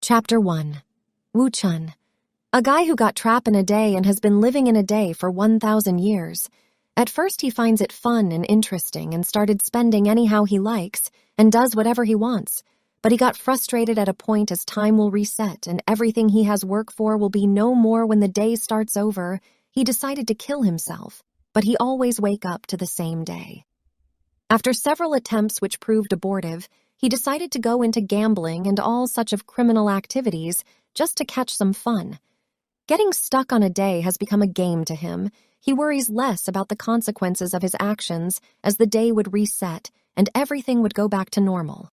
Chapter 1. Chen, a guy who got trapped in a day and has been living in a day for 1,000 years. At first he finds it fun and interesting and started spending anyhow he likes and does whatever he wants. But he got frustrated at a point as time will reset and everything he has work for will be no more when the day starts over. He decided to kill himself, but he always wake up to the same day. After several attempts which proved abortive, he decided to go into gambling and all such of criminal activities just to catch some fun. Getting stuck on a day has become a game to him. He worries less about the consequences of his actions as the day would reset and everything would go back to normal.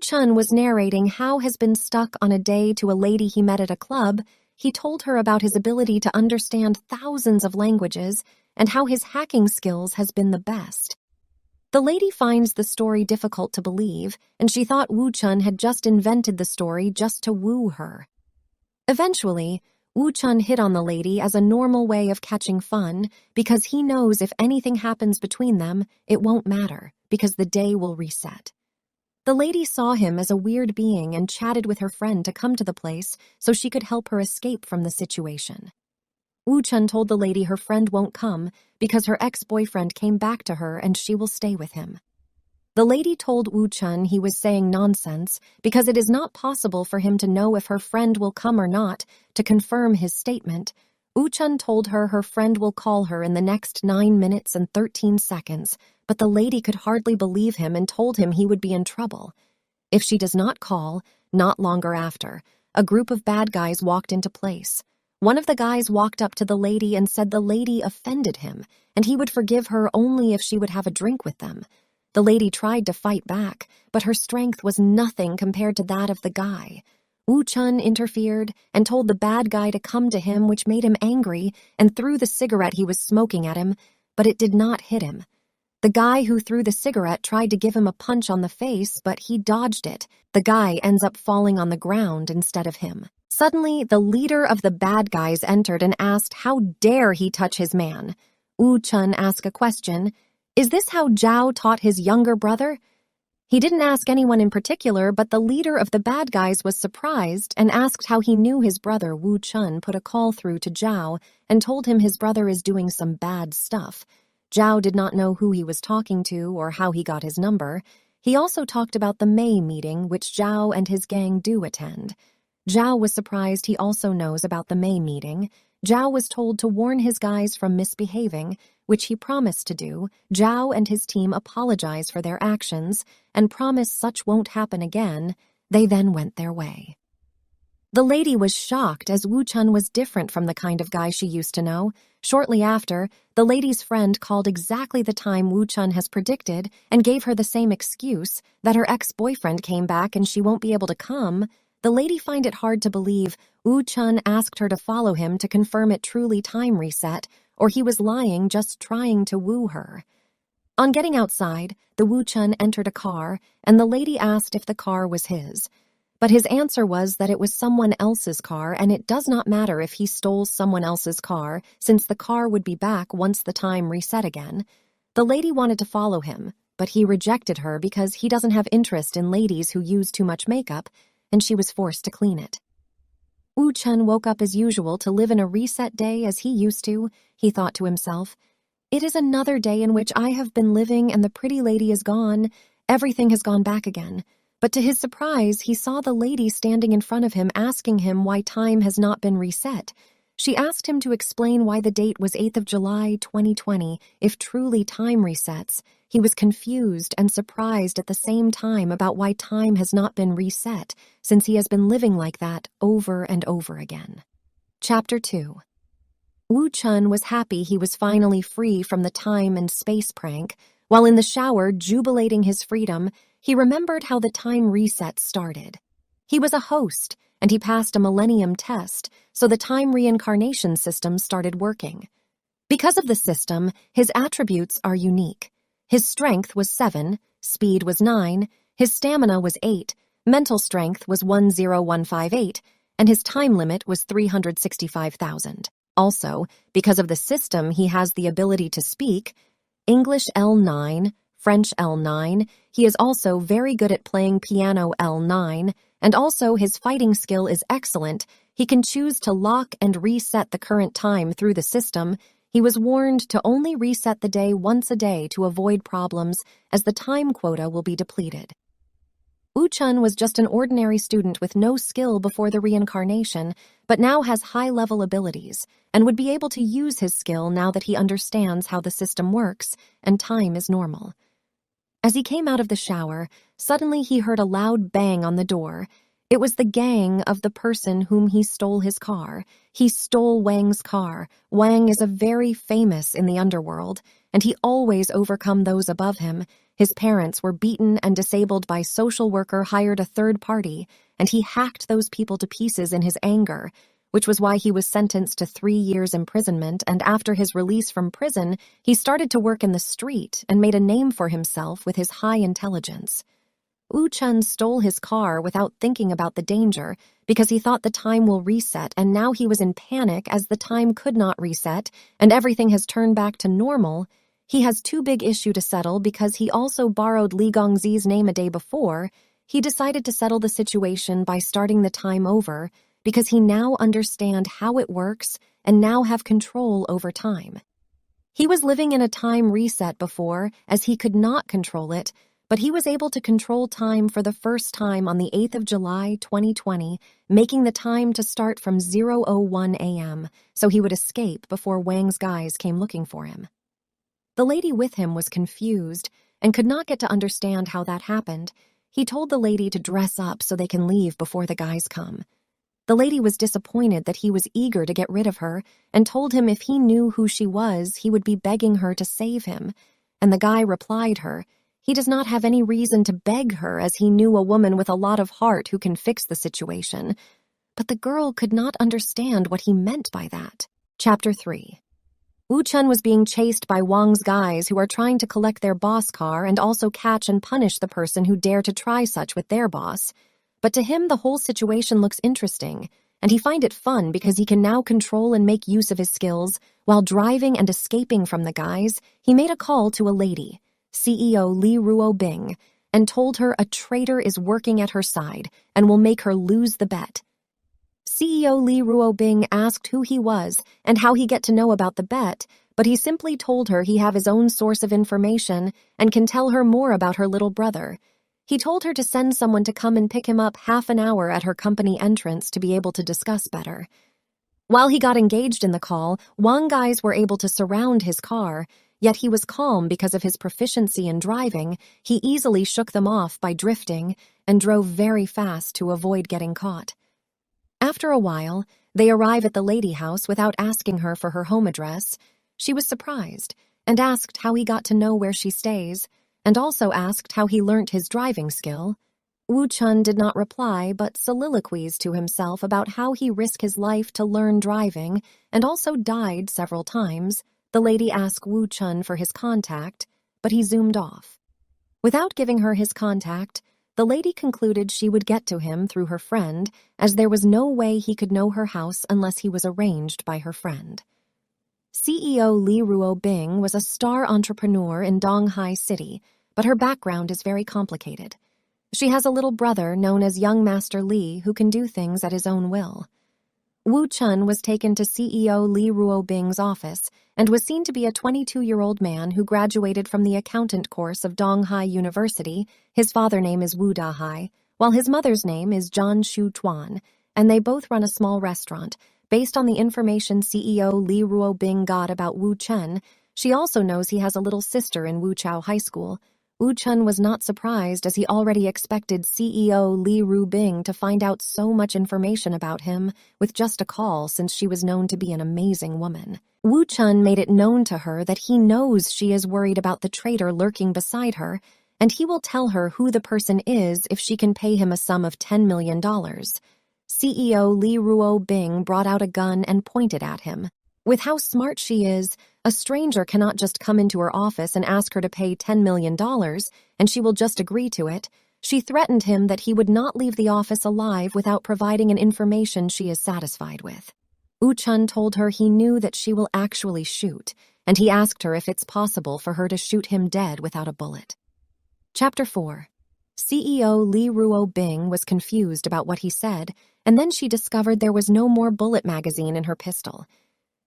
Chen was narrating how has been stuck on a day to a lady he met at a club. He told her about his ability to understand thousands of languages and how his hacking skills has been the best. The lady finds the story difficult to believe, and she thought Chen had just invented the story just to woo her. Eventually, Chen hit on the lady as a normal way of catching fun because he knows if anything happens between them, it won't matter because the day will reset. The lady saw him as a weird being and chatted with her friend to come to the place so she could help her escape from the situation. Chen told the lady her friend won't come because her ex-boyfriend came back to her and she will stay with him. The lady told Chen he was saying nonsense because it is not possible for him to know if her friend will come or not. To confirm his statement, Chen told her her friend will call her in the next 9 minutes and 13 seconds, but the lady could hardly believe him and told him he would be in trouble. If she does not call, not longer after, a group of bad guys walked into place. One of the guys walked up to the lady and said the lady offended him, and he would forgive her only if she would have a drink with them. The lady tried to fight back, but her strength was nothing compared to that of the guy. Chen interfered and told the bad guy to come to him, which made him angry, and threw the cigarette he was smoking at him, but it did not hit him. The guy who threw the cigarette tried to give him a punch on the face, but he dodged it. The guy ends up falling on the ground instead of him. Suddenly, the leader of the bad guys entered and asked how dare he touch his man. Chen asked a question. Is this how Zhao taught his younger brother? He didn't ask anyone in particular, but the leader of the bad guys was surprised and asked how he knew his brother Chen put a call through to Zhao and told him his brother is doing some bad stuff. Zhao did not know who he was talking to or how he got his number. He also talked about the May meeting, which Zhao and his gang do attend. Zhao was surprised he also knows about the May meeting. Zhao was told to warn his guys from misbehaving, which he promised to do. Zhao and his team apologize for their actions and promise such won't happen again. They then went their way. The lady was shocked as Chen was different from the kind of guy she used to know. Shortly after, the lady's friend called exactly the time Chen has predicted and gave her the same excuse that her ex-boyfriend came back and she won't be able to come. The lady find it hard to believe Chen asked her to follow him to confirm it truly time reset, or he was lying just trying to woo her. On getting outside, the Chen entered a car, and the lady asked if the car was his. But his answer was that it was someone else's car, and it does not matter if he stole someone else's car, since the car would be back once the time reset again. The lady wanted to follow him, but he rejected her because he doesn't have interest in ladies who use too much makeup, and she was forced to clean it. Chen woke up as usual to live in a reset day as he used to. He thought to himself, "It is another day in which I have been living and the pretty lady is gone. Everything has gone back again." But to his surprise, he saw the lady standing in front of him asking him why time has not been reset. She asked him to explain why the date was 8th of July, 2020, if truly time resets. He was confused and surprised at the same time about why time has not been reset, since he has been living like that over and over again. Chapter 2. Chen was happy he was finally free from the time and space prank. While in the shower, jubilating his freedom, he remembered how the time reset started. He was a host, and he passed a millennium test, so the time reincarnation system started working. Because of the system, his attributes are unique. His strength was 7, speed was 9, his stamina was 8, mental strength was 10158, and his time limit was 365,000. Also, because of the system, he has the ability to speak English L9, French L9. He is also very good at playing piano L9, and also his fighting skill is excellent. He can choose to lock and reset the current time through the system. He was warned to only reset the day once a day to avoid problems, as the time quota will be depleted. Chen was just an ordinary student with no skill before the reincarnation, but now has high-level abilities, and would be able to use his skill now that he understands how the system works, and time is normal. As he came out of the shower, suddenly he heard a loud bang on the door. It was the gang of the person whom he stole his car. He stole Wang's car. Wang is a very famous in the underworld, and he always overcome those above him. His parents were beaten and disabled by social worker hired a third party, and he hacked those people to pieces in his anger, which was why he was sentenced to 3 years imprisonment, and after his release from prison, he started to work in the street and made a name for himself with his high intelligence. Chen stole his car without thinking about the danger because he thought the time will reset, and now he was in panic as the time could not reset and everything has turned back to normal. He has too big issue to settle because he also borrowed Li Gongzi's name a day before. He decided to settle the situation by starting the time over because he now understand how it works and now have control over time. He was living in a time reset before as he could not control it, but he was able to control time for the first time on the 8th of July, 2020, making the time to start from 0:01 a.m., so he would escape before Wang's guys came looking for him. The lady with him was confused and could not get to understand how that happened. He told the lady to dress up so they can leave before the guys come. The lady was disappointed that he was eager to get rid of her and told him if he knew who she was, he would be begging her to save him. And the guy replied her, he does not have any reason to beg her as he knew a woman with a lot of heart who can fix the situation. But the girl could not understand what he meant by that. Chapter 3. Chen was being chased by Wang's guys who are trying to collect their boss car and also catch and punish the person who dare to try such with their boss. But to him, the whole situation looks interesting, and he finds it fun because he can now control and make use of his skills. While driving and escaping from the guys, he made a call to a lady, CEO Li Ruobing, and told her a traitor is working at her side and will make her lose the bet. CEO Li Ruobing asked who he was and how he get to know about the bet, but he simply told her he have his own source of information and can tell her more about her little brother. He told her to send someone to come and pick him up half an hour at her company entrance to be able to discuss better. While he got engaged in the call, Wang guys were able to surround his car, yet he was calm because of his proficiency in driving. He easily shook them off by drifting and drove very fast to avoid getting caught. After a while, they arrive at the lady house without asking her for her home address. She was surprised and asked how he got to know where she stays, and also asked how he learnt his driving skill. Chen did not reply but soliloquized to himself about how he risked his life to learn driving and also died several times. The lady asked Chen for his contact, but he zoomed off. Without giving her his contact, the lady concluded she would get to him through her friend, as there was no way he could know her house unless he was arranged by her friend. CEO Li Ruobing was a star entrepreneur in Donghai City, but her background is very complicated. She has a little brother known as Young Master Li who can do things at his own will. Chen was taken to CEO Li Ruobing's office and was seen to be a 22-year-old man who graduated from the accountant course of Donghai University. His father's name is Wu Dahai, while his mother's name is Zhang Shu Tuan, and they both run a small restaurant. Based on the information CEO Li Ruobing got about Chen, she also knows he has a little sister in Wuchao High School. Chen was not surprised as he already expected CEO Li Ruobing to find out so much information about him with just a call, since she was known to be an amazing woman. Chen made it known to her that he knows she is worried about the traitor lurking beside her, and he will tell her who the person is if she can pay him a sum of $10 million. CEO Li Ruobing brought out a gun and pointed at him. With how smart she is, a stranger cannot just come into her office and ask her to pay $10 million, and she will just agree to it. She threatened him that he would not leave the office alive without providing an information she is satisfied with. Chen told her he knew that she will actually shoot, and he asked her if it's possible for her to shoot him dead without a bullet. Chapter 4. CEO Li Ruobing was confused about what he said, and then she discovered there was no more bullet magazine in her pistol.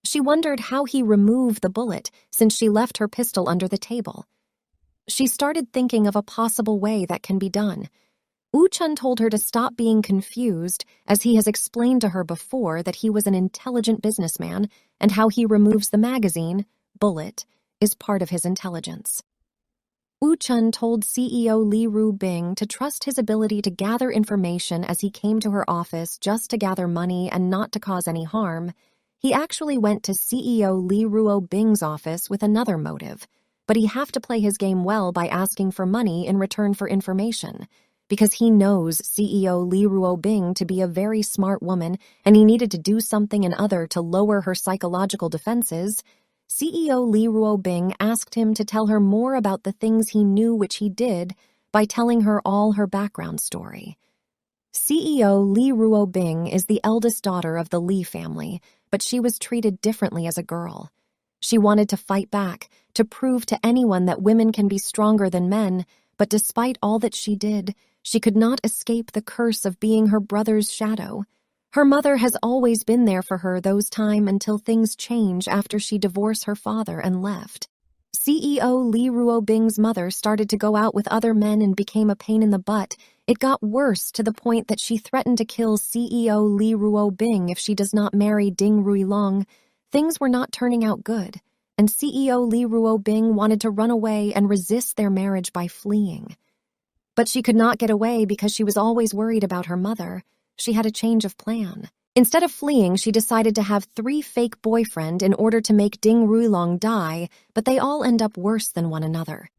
She wondered how he removed the bullet since she left her pistol under the table. She started thinking of a possible way that can be done. Chen told her to stop being confused, as he has explained to her before that he was an intelligent businessman and how he removes the magazine, bullet, is part of his intelligence. Chen told CEO Li Ruobing to trust his ability to gather information as he came to her office just to gather money and not to cause any harm. He actually went to CEO Li Ruobing's office with another motive, but he had to play his game well by asking for money in return for information, because he knows CEO Li Ruobing to be a very smart woman and he needed to do something and other to lower her psychological defenses. CEO Li Ruobing asked him to tell her more about the things he knew, which he did by telling her all her background story. CEO Li Ruobing is the eldest daughter of the Li family, but she was treated differently as a girl. She wanted to fight back, to prove to anyone that women can be stronger than men, but despite all that she did, she could not escape the curse of being her brother's shadow. Her mother has always been there for her those times until things change after she divorced her father and left. CEO Li Ruobing's mother started to go out with other men and became a pain in the butt. It got worse to the point that she threatened to kill CEO Li Ruobing if she does not marry Ding Ruilong. Things were not turning out good, and CEO Li Ruobing wanted to run away and resist their marriage by fleeing. But she could not get away because she was always worried about her mother. She had a change of plan. Instead of fleeing, she decided to have 3 fake boyfriends in order to make Ding Ruilong die, but they all end up worse than one another.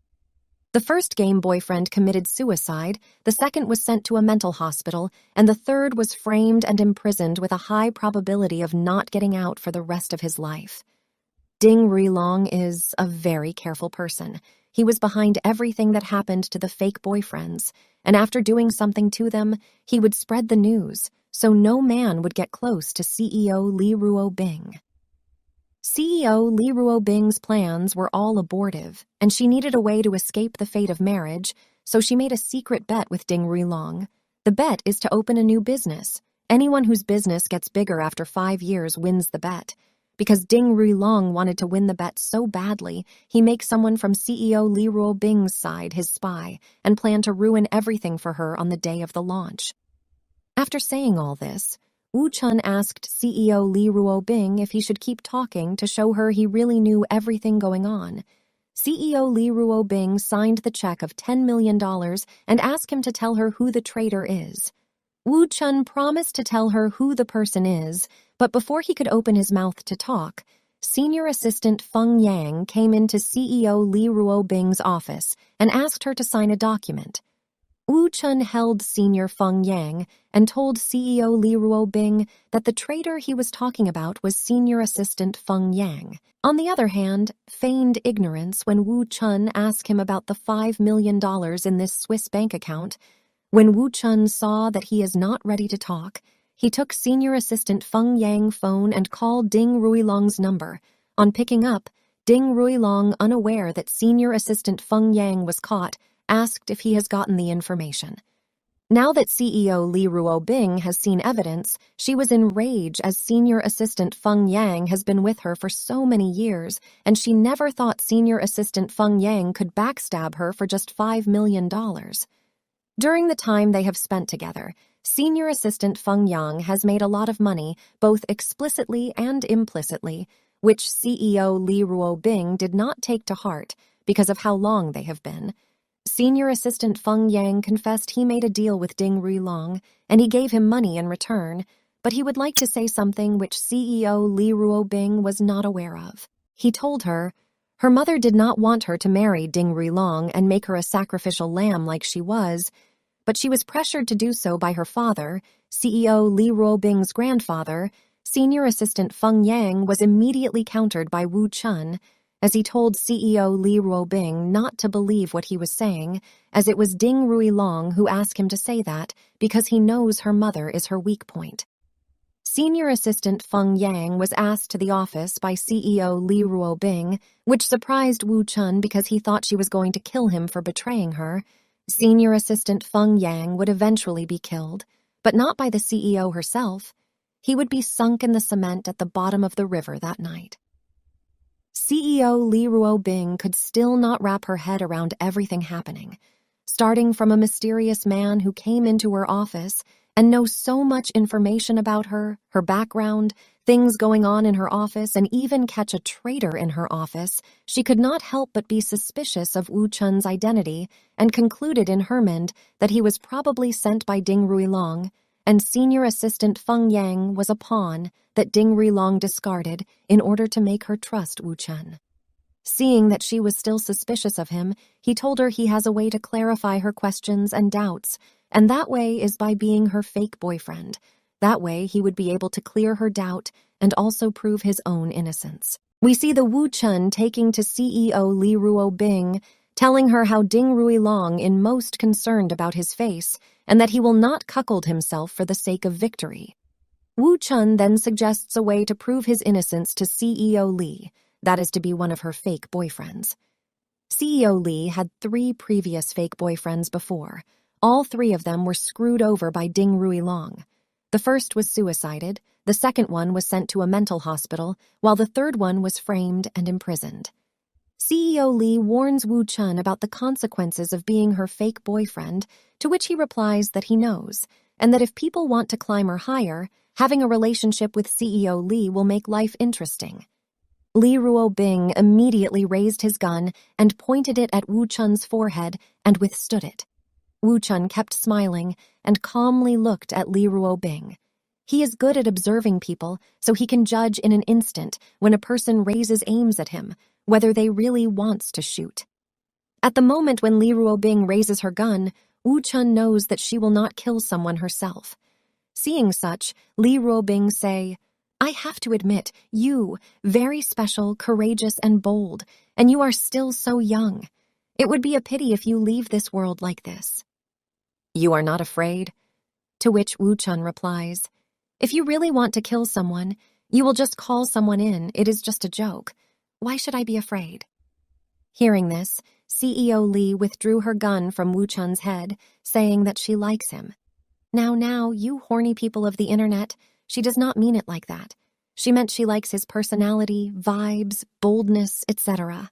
The first game boyfriend committed suicide, the second was sent to a mental hospital, and the third was framed and imprisoned with a high probability of not getting out for the rest of his life. Ding Ruilong is a very careful person. He was behind everything that happened to the fake boyfriends, and after doing something to them, he would spread the news, so no man would get close to CEO Li Ruobing. CEO Li Ruobing's plans were all abortive, and she needed a way to escape the fate of marriage, so she made a secret bet with Ding Ruilong. The bet is to open a new business. Anyone whose business gets bigger after 5 years wins the bet. Because Ding Ruilong wanted to win the bet so badly, he makes someone from CEO Li Ruobing's side his spy and planned to ruin everything for her on the day of the launch. After saying all this, Chen asked CEO Li Ruobing if he should keep talking to show her he really knew everything going on. CEO Li Ruobing signed the check of $10 million and asked him to tell her who the traitor is. Chen promised to tell her who the person is, but before he could open his mouth to talk, Senior Assistant Feng Yang came into CEO Li Ruobing's office and asked her to sign a document. Chen held Senior Feng Yang and told CEO Li Ruobing that the traitor he was talking about was Senior Assistant Feng Yang. On the other hand, feigned ignorance when Chen asked him about the $5 million in this Swiss bank account. When Chen saw that he is not ready to talk, he took Senior Assistant Feng Yang's phone and called Ding Ruilong's number. On picking up, Ding Ruilong, unaware that Senior Assistant Feng Yang was caught, asked if he has gotten the information. Now that CEO Li Ruobing has seen evidence, she was enraged as Senior Assistant Feng Yang has been with her for so many years, and she never thought Senior Assistant Feng Yang could backstab her for just $5 million. During the time they have spent together, Senior Assistant Feng Yang has made a lot of money, both explicitly and implicitly, which CEO Li Ruobing did not take to heart because of how long they have been. Senior Assistant Feng Yang confessed he made a deal with Ding Ruilong, and he gave him money in return, but he would like to say something which CEO Li Ruobing was not aware of. He told her mother did not want her to marry Ding Ruilong and make her a sacrificial lamb like she was, but she was pressured to do so by her father, CEO Li Ruobing's grandfather. Senior Assistant Feng Yang was immediately countered by Chen, as he told CEO Li Ruobing not to believe what he was saying, as it was Ding Ruilong who asked him to say that because he knows her mother is her weak point. Senior Assistant Feng Yang was asked to the office by CEO Li Ruobing, which surprised Chen because he thought she was going to kill him for betraying her. Senior Assistant Feng Yang would eventually be killed, but not by the CEO herself. He would be sunk in the cement at the bottom of the river that night. CEO Li Ruobing could still not wrap her head around everything happening, starting from a mysterious man who came into her office and knows so much information about her, her background, things going on in her office, and even catch a traitor in her office. She could not help but be suspicious of Wu Chun's identity and concluded in her mind that he was probably sent by Ding Ruilong, and Senior Assistant Feng Yang was a pawn that Ding Ruilong discarded in order to make her trust Wu Chun. Seeing that she was still suspicious of him, he told her he has a way to clarify her questions and doubts, and that way is by being her fake boyfriend. That way he would be able to clear her doubt and also prove his own innocence. We see the Wu Chun taking to CEO Li Ruobing, telling her how Ding Ruilong is most concerned about his face and that he will not cuckold himself for the sake of victory. Wu Chun then suggests a way to prove his innocence to CEO Li, that is to be one of her fake boyfriends. CEO Li had 3 previous fake boyfriends before. All 3 of them were screwed over by Ding Ruilong. The first was suicided, the second one was sent to a mental hospital, while the third one was framed and imprisoned. CEO Li warns Wu Chun about the consequences of being her fake boyfriend, to which he replies that he knows, and that if people want to climb her higher, having a relationship with CEO Li will make life interesting. Li Ruobing immediately raised his gun and pointed it at Wu Chun's forehead and withstood it. Wu Chun kept smiling and calmly looked at Li Ruobing. He is good at observing people, so he can judge in an instant when a person raises aims at him, whether they really wants to shoot. At the moment when Li Ruobing raises her gun, Wu Chun knows that she will not kill someone herself. Seeing such, Li Ruobing say, "I have to admit, you, very special, courageous, and bold, and you are still so young. It would be a pity if you leave this world like this." "You are not afraid?" To which Wu Chun replies, "If you really want to kill someone, you will just call someone in. It is just a joke. Why should I be afraid?" Hearing this, CEO Li withdrew her gun from Wu Chun's head, saying that she likes him. Now, you horny people of the internet, she does not mean it like that. She meant she likes his personality, vibes, boldness, etc.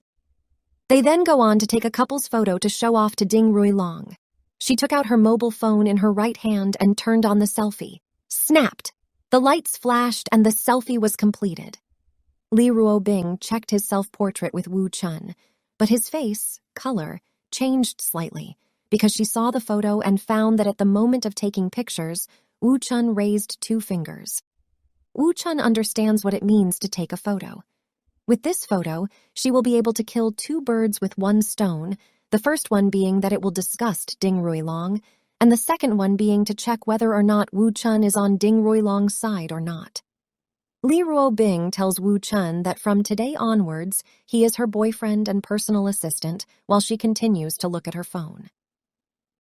They then go on to take a couple's photo to show off to Ding Ruilong. She took out her mobile phone in her right hand and turned on the selfie. Snapped! The lights flashed and the selfie was completed. Li Ruobing checked his self-portrait with Wu Chun, but his face, color, changed slightly because she saw the photo and found that at the moment of taking pictures, Wu Chun raised 2 fingers. Wu Chun understands what it means to take a photo. With this photo, she will be able to kill 2 birds with 1 stone, the first one being that it will disgust Ding Ruilong, and the second one being to check whether or not Wu Chun is on Ding Ruilong's side or not. Li Ruobing tells Wu Chun that from today onwards, he is her boyfriend and personal assistant while she continues to look at her phone.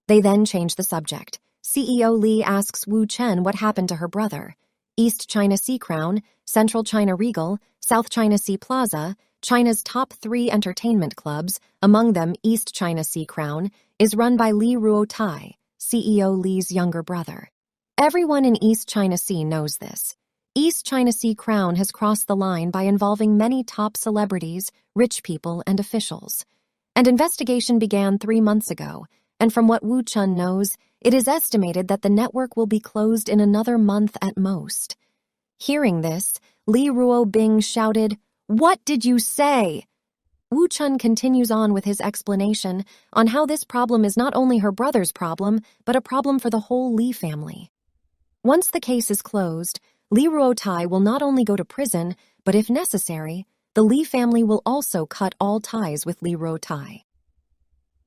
They then change the subject. CEO Li asks Wu Chun what happened to her brother. East China Sea Crown, Central China Regal, South China Sea Plaza, China's top 3 entertainment clubs, among them East China Sea Crown, is run by Li Ruotai, CEO Li's younger brother. Everyone in East China Sea knows this. East China Sea Crown has crossed the line by involving many top celebrities, rich people, and officials. An investigation began 3 months ago, and from what Wu Chun knows, it is estimated that the network will be closed in another month at most. Hearing this, Li Ruobing shouted, "What did you say?" Wu Chun continues on with his explanation on how this problem is not only her brother's problem, but a problem for the whole Li family. Once the case is closed, Li Ruotai will not only go to prison, but if necessary, the Li family will also cut all ties with Li Ruotai.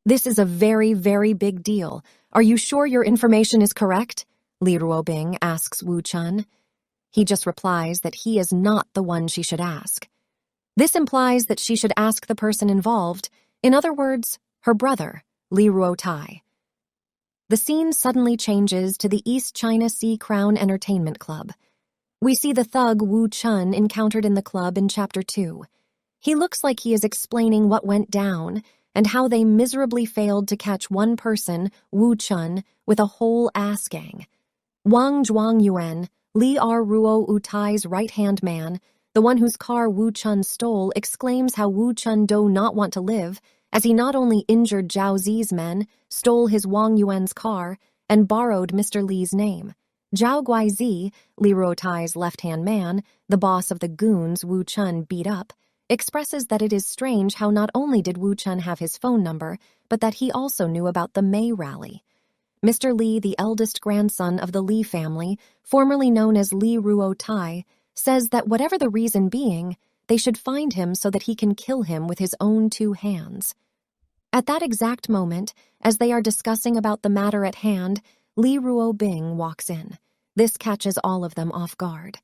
"This is a very, very big deal. Are you sure your information is correct?" Li Ruobing asks Wu Chun. He just replies that he is not the one she should ask. This implies that she should ask the person involved, in other words, her brother, Li Ruotai. The scene suddenly changes to the East China Sea Crown Entertainment Club. We see the thug Wu Chun encountered in the club in Chapter 2. He looks like he is explaining what went down, and how they miserably failed to catch one person, Wu Chen, with a whole ass gang. Wang Zhuangyuan, Li R Ruo Utai's right-hand man, the one whose car Wu Chen stole, exclaims how Wu Chen do not want to live, as he not only injured Zhao Zi's men, stole his Wang Yuan's car, and borrowed Mr. Li's name. Zhao Guizi, Li Ruotai's left-hand man, the boss of the goons Wu Chen beat up, expresses that it is strange how not only did Wu Chen have his phone number, but that he also knew about the May rally. Mr. Li, the eldest grandson of the Li family, formerly known as Li Ruotai, says that whatever the reason being, they should find him so that he can kill him with his own 2 hands. At that exact moment, as they are discussing about the matter at hand, Li Ruobing walks in. This catches all of them off guard.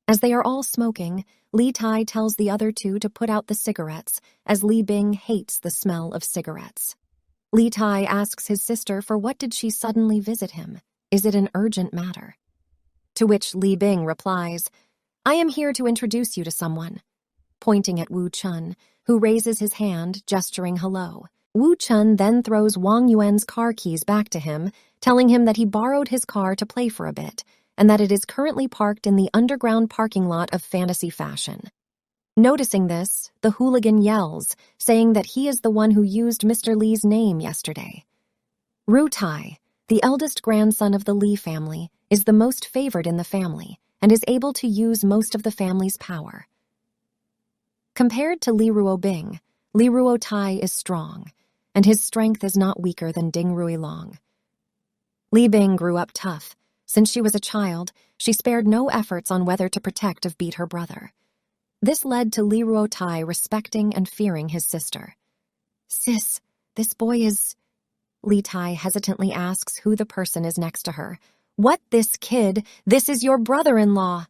As they are all smoking, Li Tai tells the other 2 to put out the cigarettes, as Li Bing hates the smell of cigarettes. Li Tai asks his sister for what did she suddenly visit him. Is it an urgent matter? To which Li Bing replies, I am here to introduce you to someone, pointing at Wu Chen, who raises his hand, gesturing hello. Wu Chen then throws Wang Yuan's car keys back to him, telling him that he borrowed his car to play for a bit, and that it is currently parked in the underground parking lot of Fantasy Fashion. Noticing this, the hooligan yells, saying that he is the one who used Mr. Li's name yesterday. Ru Tai, the eldest grandson of the Li family, is the most favored in the family, and is able to use most of the family's power. Compared to Li Ruobing, Li Ruotai is strong, and his strength is not weaker than Ding Ruilong. Li Bing grew up tough. Since she was a child, she spared no efforts on whether to protect or beat her brother. This led to Li Ruotai respecting and fearing his sister. Sis, this boy is... Li Tai hesitantly asks who the person is next to her. What, this kid? This is your brother-in-law.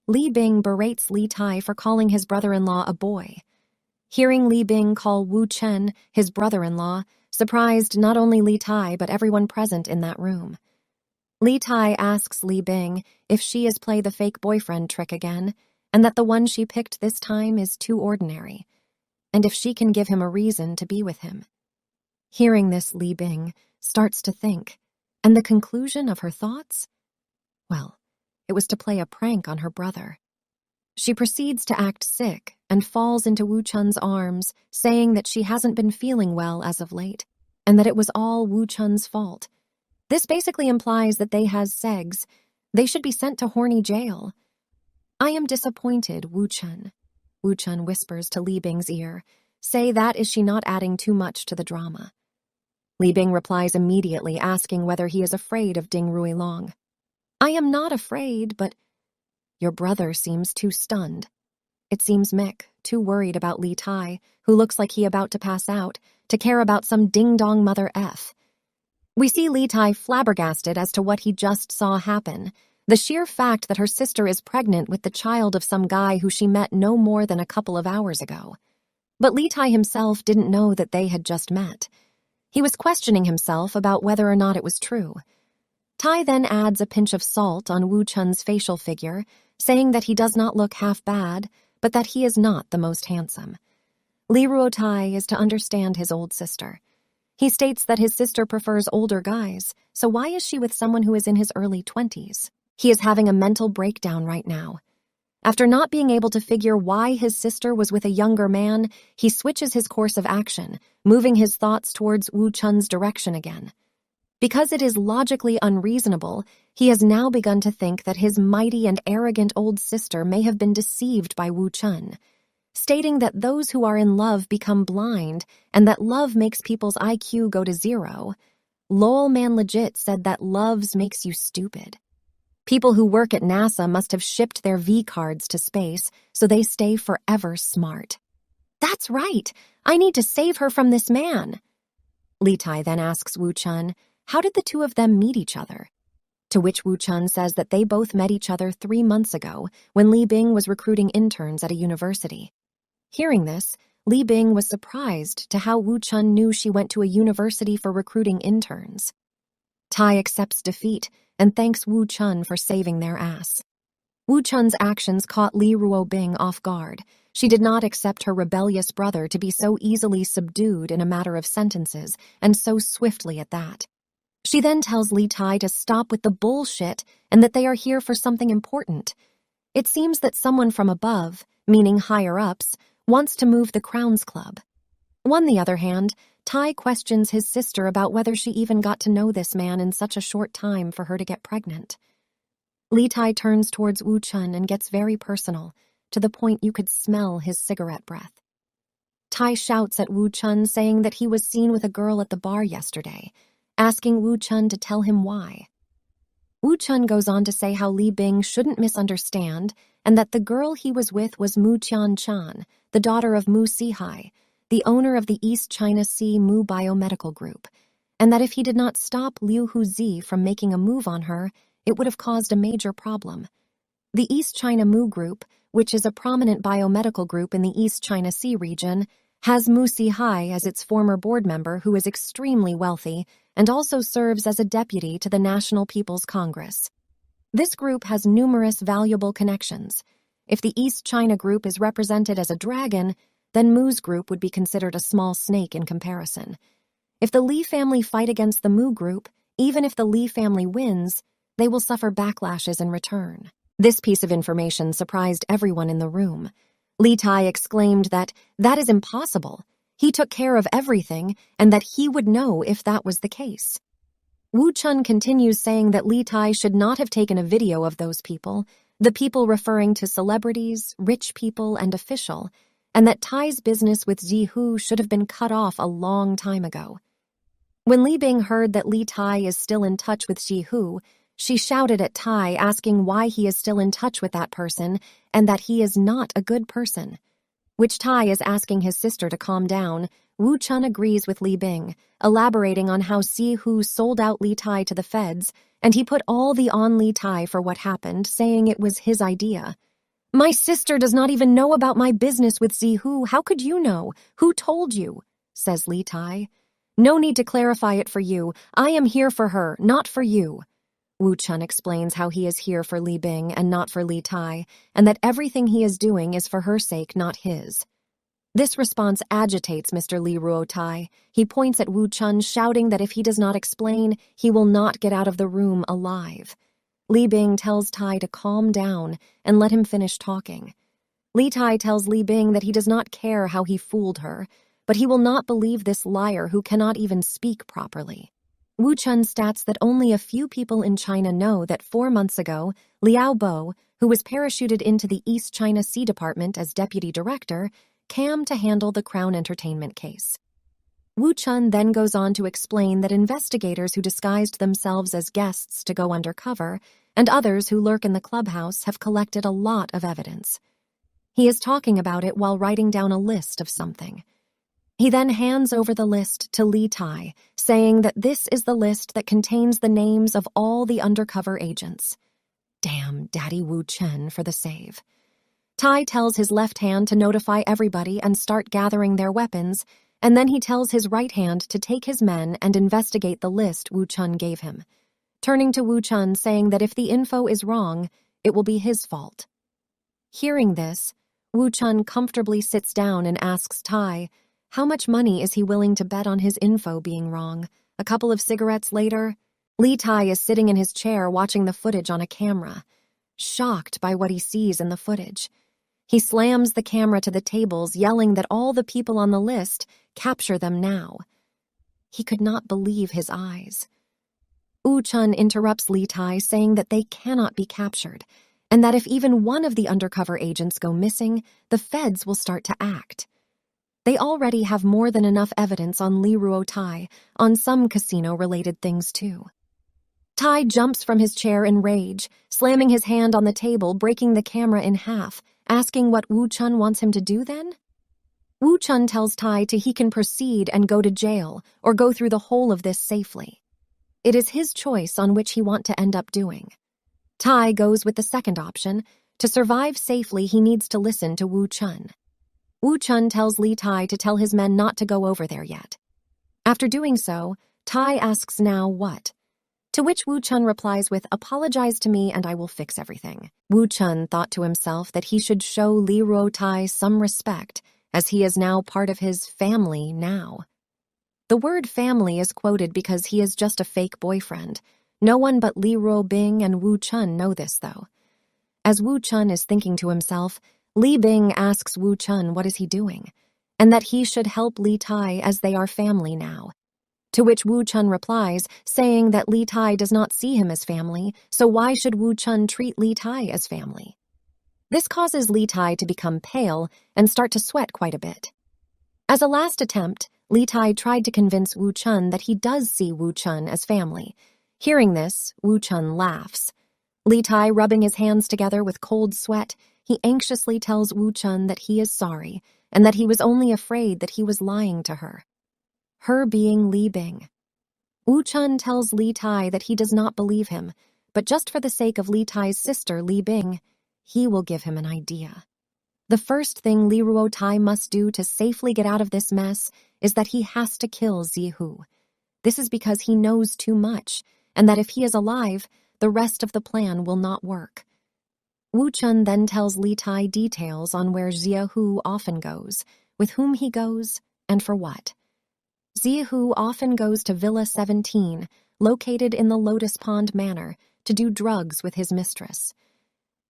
Li Bing berates Li Tai for calling his brother-in-law a boy. Hearing Li Bing call Wu Chen his brother-in-law surprised not only Li Tai but everyone present in that room. Li Tai asks Li Bing if she is play the fake boyfriend trick again, and that the one she picked this time is too ordinary, and if she can give him a reason to be with him. Hearing this, Li Bing starts to think, and the conclusion of her thoughts? Well, it was to play a prank on her brother. She proceeds to act sick and falls into Wu Chen's arms, saying that she hasn't been feeling well as of late, and that it was all Wu Chen's fault. This basically implies that they has segs. They should be sent to horny jail. I am disappointed, Wu Chen. Wu Chen whispers to Li Bing's ear. Say that is she not adding too much to the drama? Li Bing replies immediately, asking whether he is afraid of Ding Ruilong. I am not afraid, but... Your brother seems too stunned. It seems Mick, too worried about Li Tai, who looks like he about to pass out, to care about some ding-dong mother F. We see Li Tai flabbergasted as to what he just saw happen. The sheer fact that her sister is pregnant with the child of some guy who she met no more than a couple of hours ago. But Li Tai himself didn't know that they had just met. He was questioning himself about whether or not it was true. Tai then adds a pinch of salt on Wu Chen's facial figure, saying that he does not look half bad, but that he is not the most handsome. Li Ruotai is to understand his old sister. He states that his sister prefers older guys, so why is she with someone who is in his early 20s? He is having a mental breakdown right now. After not being able to figure why his sister was with a younger man, he switches his course of action, moving his thoughts towards Wu Chen's direction again. Because it is logically unreasonable, he has now begun to think that his mighty and arrogant old sister may have been deceived by Wu Chen, stating that those who are in love become blind and that love makes people's IQ go to 0. Lol Man legit said that loves makes you stupid. People who work at NASA must have shipped their V-cards to space so they stay forever smart. That's right. I need to save her from this man. Li Tai then asks Wu Chen, how did the two of them meet each other? To which Wu Chen says that they both met each other 3 months ago when Li Bing was recruiting interns at a university. Hearing this, Li Bing was surprised to how Wu Chen knew she went to a university for recruiting interns. Tai accepts defeat and thanks Wu Chen for saving their ass. Wu Chun's actions caught Li Ruobing off guard. She did not accept her rebellious brother to be so easily subdued in a matter of sentences, and so swiftly at that. She then tells Li Tai to stop with the bullshit and that they are here for something important. It seems that someone from above, meaning higher-ups, wants to move the Crowns Club. On the other hand, Tai questions his sister about whether she even got to know this man in such a short time for her to get pregnant. Li Tai turns towards Wu Chun and gets very personal, to the point you could smell his cigarette breath. Tai shouts at Wu Chun, saying that he was seen with a girl at the bar yesterday, asking Wu Chun to tell him why. Wu Chun goes on to say how Li Bing shouldn't misunderstand and that the girl he was with was Mu Tian-chan, the daughter of Mu Sihai, the owner of the East China Sea Mu Biomedical Group, and that if he did not stop Liu Huzi from making a move on her, it would have caused a major problem. The East China Mu Group, which is a prominent biomedical group in the East China Sea region, has Mu Sihai as its former board member, who is extremely wealthy and also serves as a deputy to the National People's Congress. This group has numerous valuable connections. If the East China Group is represented as a dragon, then Mu's group would be considered a small snake in comparison. If the Li family fight against the Mu Group, even if the Li family wins, they will suffer backlashes in return. This piece of information surprised everyone in the room. Li Tai exclaimed that is impossible. He took care of everything, and that he would know if that was the case. Wu Chun continues saying that Li Tai should not have taken a video of those people, the people referring to celebrities, rich people, and official, and that Tai's business with Zihu should have been cut off a long time ago. When Li Bing heard that Li Tai is still in touch with Zihu, she shouted at Tai, asking why he is still in touch with that person and that he is not a good person. Which Tai is asking his sister to calm down, Wu Chun agrees with Li Bing, elaborating on how Zihu sold out Li Tai to the feds, and he put all the on Li Tai for what happened, saying it was his idea. "My sister does not even know about my business with Zihu. How could you know? Who told you?" says Li Tai. "No need to clarify it for you. I am here for her, not for you." Wu Chun explains how he is here for Li Bing and not for Li Tai, and that everything he is doing is for her sake, not his. This response agitates Mr. Li Ruotai. He points at Wu Chun, shouting that if he does not explain, he will not get out of the room alive. Li Bing tells Tai to calm down and let him finish talking. Li Tai tells Li Bing that he does not care how he fooled her, but he will not believe this liar who cannot even speak properly. Wu Chun states that only a few people in China know that 4 months ago, Liao Bo, who was parachuted into the East China Sea Department as deputy director, came to handle the Crown Entertainment case. Wu Chun then goes on to explain that investigators who disguised themselves as guests to go undercover and others who lurk in the clubhouse have collected a lot of evidence. He is talking about it while writing down a list of something. He then hands over the list to Li Tai, saying that this is the list that contains the names of all the undercover agents. Damn Daddy Wu Chen for the save. Tai tells his left hand to notify everybody and start gathering their weapons, and then he tells his right hand to take his men and investigate the list Wu Chun gave him, turning to Wu Chun saying that if the info is wrong, it will be his fault. Hearing this, Wu Chun comfortably sits down and asks Tai, how much money is he willing to bet on his info being wrong? A couple of cigarettes later, Li Tai is sitting in his chair watching the footage on a camera, shocked by what he sees in the footage. He slams the camera to the tables, yelling that all the people on the list capture them now. He could not believe his eyes. Wu Chun interrupts Li Tai, saying that they cannot be captured, and that if even one of the undercover agents go missing, the feds will start to act. They already have more than enough evidence on Li Ruotai, on some casino-related things too. Tai jumps from his chair in rage, slamming his hand on the table, breaking the camera in half, asking what Wu Chun wants him to do then? Wu Chun tells Tai he can proceed and go to jail or go through the whole of this safely. It is his choice on which he wants to end up doing. Tai goes with the second option. To survive safely, he needs to listen to Wu Chun. Wu Chun tells Li Tai to tell his men not to go over there yet. After doing so, Tai asks now what? To which Wu Chun replies with, "Apologize to me and I will fix everything." Wu Chun thought to himself that he should show Li Ruotai some respect, as he is now part of his family now. The word family is quoted because he is just a fake boyfriend. No one but Li Ruobing and Wu Chun know this, though. As Wu Chun is thinking to himself, Li Bing asks Wu Chun what is he doing, and that he should help Li Tai as they are family now. To which Wu Chun replies, saying that Li Tai does not see him as family, so why should Wu Chun treat Li Tai as family? This causes Li Tai to become pale and start to sweat quite a bit. As a last attempt, Li Tai tried to convince Wu Chun that he does see Wu Chun as family. Hearing this, Wu Chun laughs. Li Tai, rubbing his hands together with cold sweat, he anxiously tells Wu Chun that he is sorry and that he was only afraid that he was lying to her. Her being Li Bing. Wu Chun tells Li Tai that he does not believe him, but just for the sake of Li Tai's sister, Li Bing, he will give him an idea. The first thing Li Ruotai must do to safely get out of this mess is that he has to kill Zihu. This is because he knows too much, and that if he is alive, the rest of the plan will not work. Wu Chun then tells Li Tai details on where Zihu often goes, with whom he goes, and for what. Zihu often goes to Villa 17, located in the Lotus Pond Manor, to do drugs with his mistress.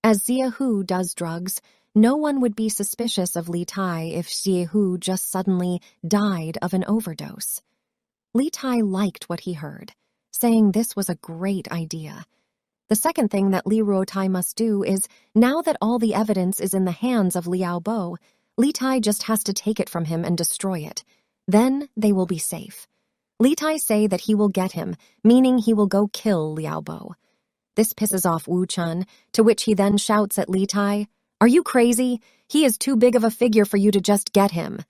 As Zihu does drugs, no one would be suspicious of Li Tai if Zihu just suddenly died of an overdose. Li Tai liked what he heard, saying this was a great idea. The second thing that Li Ruotai must do is, now that all the evidence is in the hands of Liao Bo, Li Tai just has to take it from him and destroy it. Then they will be safe. Li Tai say that he will get him, meaning he will go kill Liao Bo. This pisses off Wu Chun, to which he then shouts at Li Tai, "Are you crazy? He is too big of a figure for you to just get him."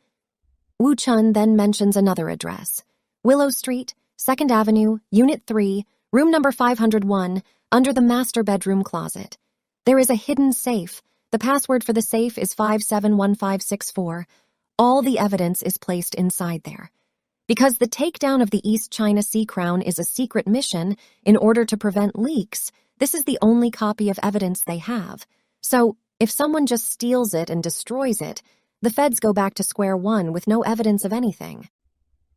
Wu Chun then mentions another address, Willow Street, 2nd Avenue, Unit 3, room number 501, under the master bedroom closet. There is a hidden safe. The password for the safe is 571564. All the evidence is placed inside there. Because the takedown of the East China Sea Crown is a secret mission in order to prevent leaks, this is the only copy of evidence they have. So, if someone just steals it and destroys it, the feds go back to square one with no evidence of anything.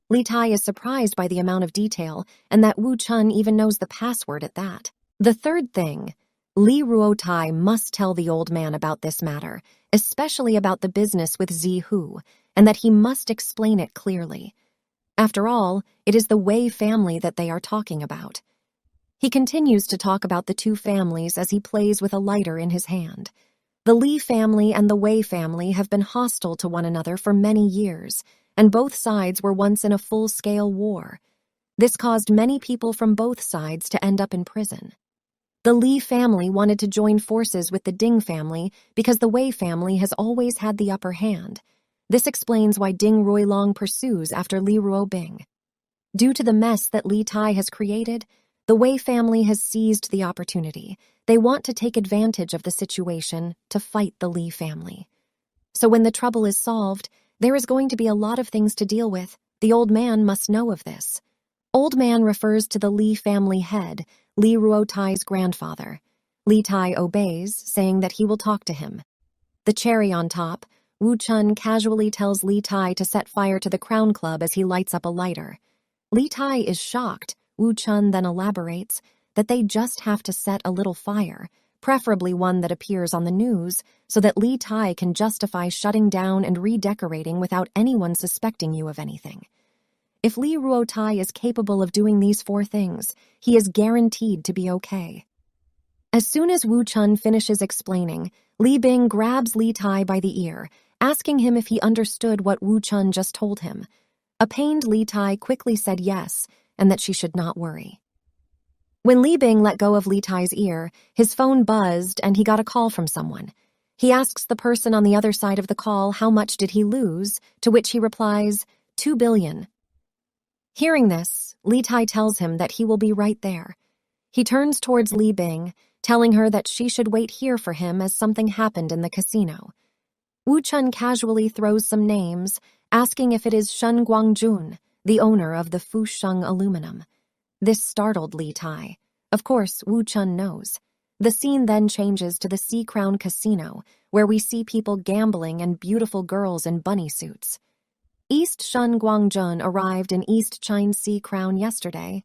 Li Tai is surprised by the amount of detail, and that Wu Chun even knows the password at that. The third thing, Li Ruotai must tell the old man about this matter, especially about the business with Zihu, and that he must explain it clearly. After all, it is the Wei family that they are talking about. He continues to talk about the two families as he plays with a lighter in his hand. The Li family and the Wei family have been hostile to one another for many years, and both sides were once in a full-scale war. This caused many people from both sides to end up in prison. The Li family wanted to join forces with the Ding family because the Wei family has always had the upper hand. This explains why Ding Ruilong pursues after Li Ruobing. Due to the mess that Li Tai has created, the Wei family has seized the opportunity. They want to take advantage of the situation to fight the Li family. So when the trouble is solved, there is going to be a lot of things to deal with. The old man must know of this. Old man refers to the Li family head, Li Ruotai's grandfather. Li Tai obeys, saying that he will talk to him. The cherry on top, Wu Chun casually tells Li Tai to set fire to the Crown Club as he lights up a lighter. Li Tai is shocked. Wu Chun then elaborates that they just have to set a little fire, preferably one that appears on the news, so that Li Tai can justify shutting down and redecorating without anyone suspecting you of anything. If Li Ruotai is capable of doing these 4 things, he is guaranteed to be okay. As soon as Wu Chun finishes explaining, Li Bing grabs Li Tai by the ear, asking him if he understood what Wu Chun just told him. A pained Li Tai quickly said yes, and that she should not worry. When Li Bing let go of Li Tai's ear, his phone buzzed and he got a call from someone. He asks the person on the other side of the call how much did he lose, to which he replies, 2 billion. Hearing this, Li Tai tells him that he will be right there. He turns towards Li Bing, telling her that she should wait here for him as something happened in the casino. Wu Chun casually throws some names, asking if it is Shen Guangjun, the owner of the Fusheng Aluminum. This startled Li Tai. Of course, Wu Chun knows. The scene then changes to the Sea Crown Casino, where we see people gambling and beautiful girls in bunny suits. East Shun Guangjun arrived in East China Sea Crown yesterday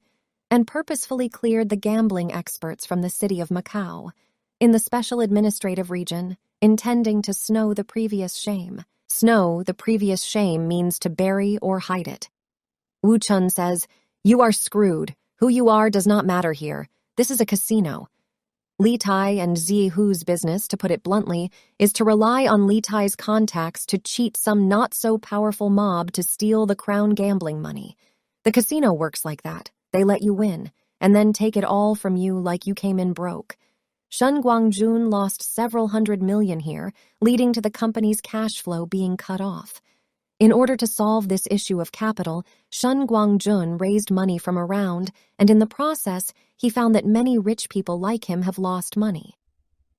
and purposefully cleared the gambling experts from the city of Macau, in the special administrative region, intending to snow the previous shame. Snow the previous shame means to bury or hide it. Wu Chun says, "You are screwed. Who you are does not matter here. This is a casino." Li Tai and Zi Hu's business, to put it bluntly, is to rely on Li Tai's contacts to cheat some not-so-powerful mob to steal the crown gambling money. The casino works like that. They let you win, and then take it all from you like you came in broke. Shun Guangjun lost several $100 million here, leading to the company's cash flow being cut off. In order to solve this issue of capital, Shun Guangjun raised money from around, and in the process, he found that many rich people like him have lost money.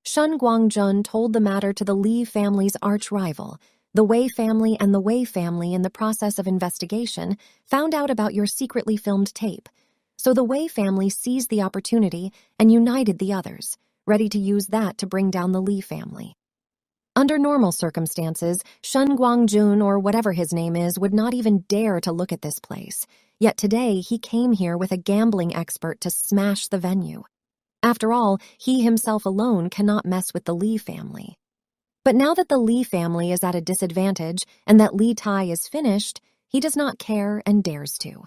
Shun Guangjun told the matter to the Li family's arch-rival. The Wei family and the Wei family, in the process of investigation, found out about your secretly filmed tape. So the Wei family seized the opportunity and united the others, ready to use that to bring down the Li family. Under normal circumstances, Shun Guangjun, or whatever his name is, would not even dare to look at this place. Yet today, he came here with a gambling expert to smash the venue. After all, he himself alone cannot mess with the Li family. But now that the Li family is at a disadvantage and that Li Tai is finished, he does not care and dares to.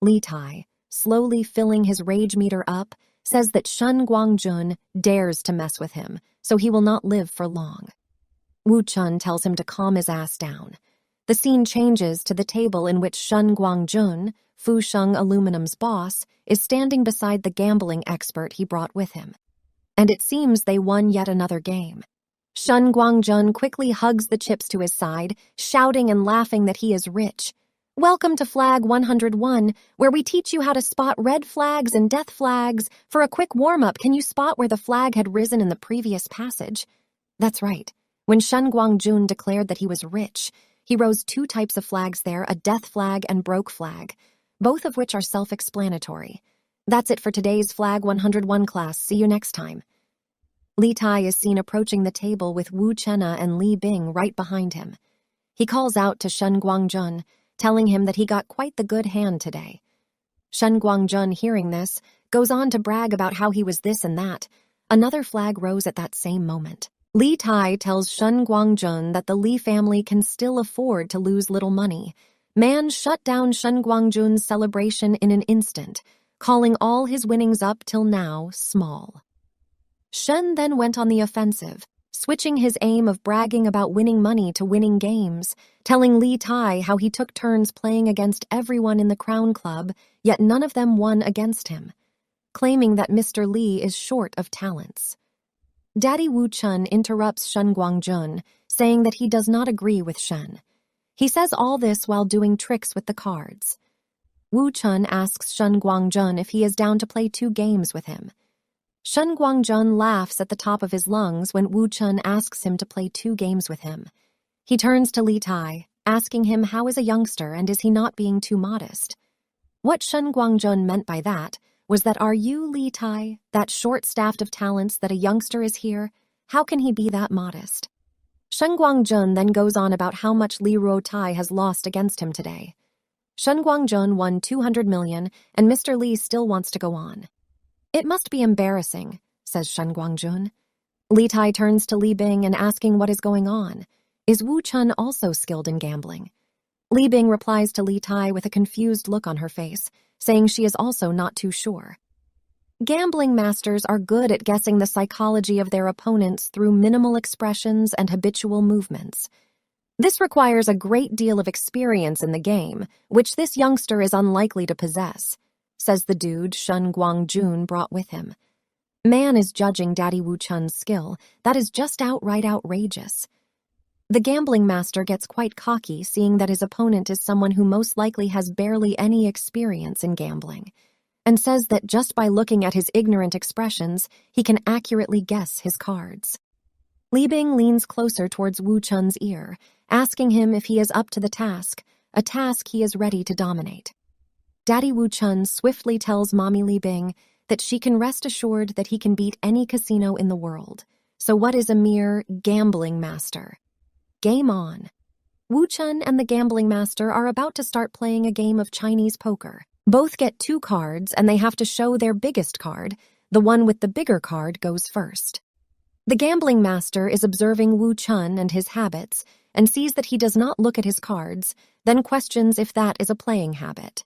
Li Tai, slowly filling his rage meter up, says that Shun Guangjun dares to mess with him, so he will not live for long. Wu Chun tells him to calm his ass down. The scene changes to the table in which Shun Guangjun, Fu Sheng Aluminum's boss, is standing beside the gambling expert he brought with him. And it seems they won yet another game. Shun Guangjun quickly hugs the chips to his side, shouting and laughing that he is rich. "Welcome to Flag 101, where we teach you how to spot red flags and death flags. For a quick warm-up, can you spot where the flag had risen in the previous passage?" That's right. When Shun Guangjun declared that he was rich, he rose 2 types of flags there, a death flag and broke flag, both of which are self-explanatory. That's it for today's Flag 101 class. See you next time. Li Tai is seen approaching the table with Wu Chenna and Li Bing right behind him. He calls out to Shun Guangjun, telling him that he got quite the good hand today. Shun Guangjun, hearing this, goes on to brag about how he was this and that. Another flag rose at that same moment. Li Tai tells Shun Guangjun that the Li family can still afford to lose little money. Man shut down Shun Guangjun's celebration in an instant, calling all his winnings up till now small. Shen then went on the offensive, switching his aim of bragging about winning money to winning games, telling Li Tai how he took turns playing against everyone in the Crown Club, yet none of them won against him, claiming that Mr. Li is short of talents. Daddy Wu Chun interrupts Shun Guangjun, saying that he does not agree with Shen. He says all this while doing tricks with the cards. Wu Chun asks Shun Guangjun if he is down to play 2 games with him. Shun Guangjun laughs at the top of his lungs when Wu Chun asks him to play 2 games with him. He turns to Li Tai, asking him how is a youngster and is he not being too modest. What Shun Guangjun meant by that was that, are you, Li Tai, that short-staffed of talents that a youngster is here? How can he be that modest? Shun Guangjun then goes on about how much Li Ruo Tai has lost against him today. Shun Guangjun won 200 million, and Mr. Li still wants to go on. It must be embarrassing, says Shun Guangjun. Li Tai turns to Li Bing and asking what is going on. Is Wu Chun also skilled in gambling? Li Bing replies to Li Tai with a confused look on her face, saying she is also not too sure. Gambling masters are good at guessing the psychology of their opponents through minimal expressions and habitual movements. This requires a great deal of experience in the game, which this youngster is unlikely to possess, says the dude Shun Guangjun brought with him. Man is judging Daddy Wu Chun's skill. That is just outright outrageous. The gambling master gets quite cocky, seeing that his opponent is someone who most likely has barely any experience in gambling, and says that just by looking at his ignorant expressions, he can accurately guess his cards. Li Bing leans closer towards Wu Chun's ear, asking him if he is up to the task, a task he is ready to dominate. Daddy Wu Chun swiftly tells Mommy Li Bing that she can rest assured that he can beat any casino in the world. So what is a mere gambling master? Game on. Wu Chun and the gambling master are about to start playing a game of Chinese poker. Both get 2 cards and they have to show their biggest card. The one with the bigger card goes first. The gambling master is observing Wu Chun and his habits and sees that he does not look at his cards, then questions if that is a playing habit.